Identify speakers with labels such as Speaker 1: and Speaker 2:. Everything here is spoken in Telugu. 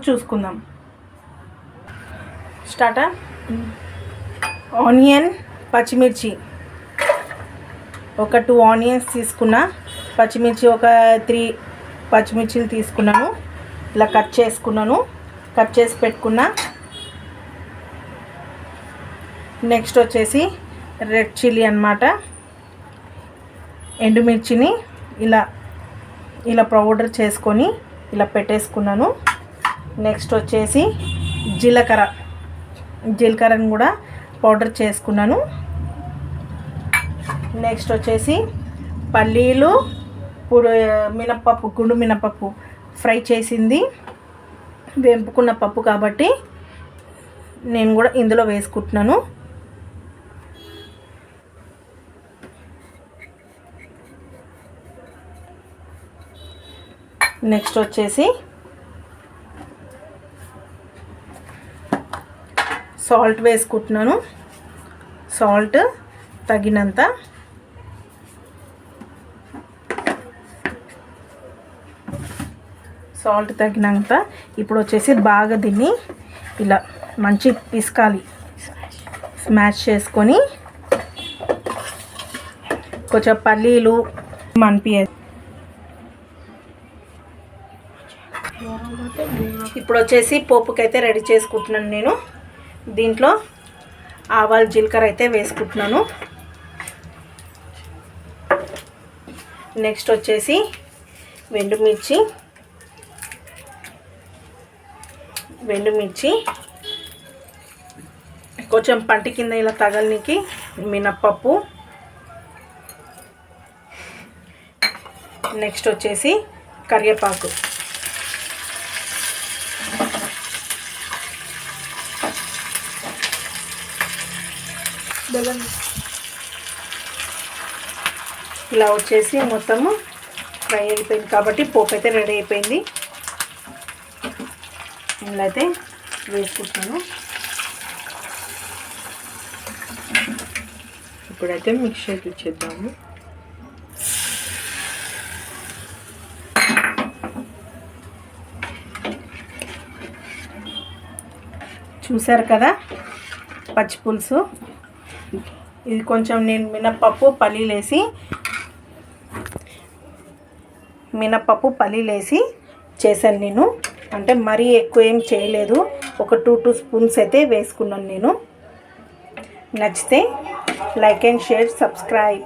Speaker 1: చూసుకుందాం. స్టార్ట్. ఆనియన్, పచ్చిమిర్చి ఒక 2 ఆనియన్స్ తీసుకున్న, పచ్చిమిర్చి ఒక 3 పచ్చిమిర్చిలు తీసుకున్నాను. ఇలా కట్ చేసుకున్నాను, కట్ చేసి పెట్టుకున్నా. నెక్స్ట్ వచ్చేసి రెడ్ చిల్లీ అన్నమాట. ఎండుమిర్చిని ఇలా ఇలా పౌడర్ చేసుకొని ఇలా పెట్టేసుకున్నాను. నెక్స్ట్ వచ్చేసి జీలకర్రను కూడా పౌడర్ చేసుకున్నాను. నెక్స్ట్ వచ్చేసి పల్లీలు, మినప్పప్పు, గుండు మినప్పప్పు ఫ్రై చేసింది, వేంపుకున్న పప్పు కాబట్టి నేను కూడా ఇందులో వేసుకుంటున్నాను. నెక్స్ట్ వచ్చేసి సాల్ట్ వేసుకుంటున్నాను. సాల్ట్ తగినంత. సాల్ట్ తగినంత. ఇప్పుడు వచ్చేసి బాగా దీన్ని ఇలా మంచి పిసకాలి, స్మాష్ చేసుకొని కొంచెం పల్లీలు మనిపించాలి. ఇప్పుడు వచ్చేసి పోపుకైతే రెడీ చేసుకుంటున్నాను నేను. దీంట్లో ఆవాలు, జీలకర్ర అయితే వేసుకుంటున్నాను. నెక్స్ట్ వచ్చేసి ఎండుమిర్చి కొంచెం పంటి కింద ఇలా తగలనికి మినప్పప్పు. నెక్స్ట్ వచ్చేసి కరివేపాకు. ఇలా వచ్చేసి మొత్తము ఫ్రై అయిపోయింది కాబట్టి పోపు అయితే రెడీ అయిపోయింది. ఇలా అయితే వేసుకుంటాను.
Speaker 2: ఇప్పుడైతే మిక్చర్ ఇచ్చేద్దాము.
Speaker 1: చూసారు కదా పచ్చి పులుసు. ఇది కొంచెం నేను మినప్పప్పు పల్లీలేసి చేశాను నేను. అంటే మరీ ఎక్కువ ఏం చేయలేదు, ఒక 2 స్పూన్స్ అయితే వేసుకున్నాను నేను. నచ్చితే లైక్ అండ్ షేర్, సబ్స్క్రైబ్.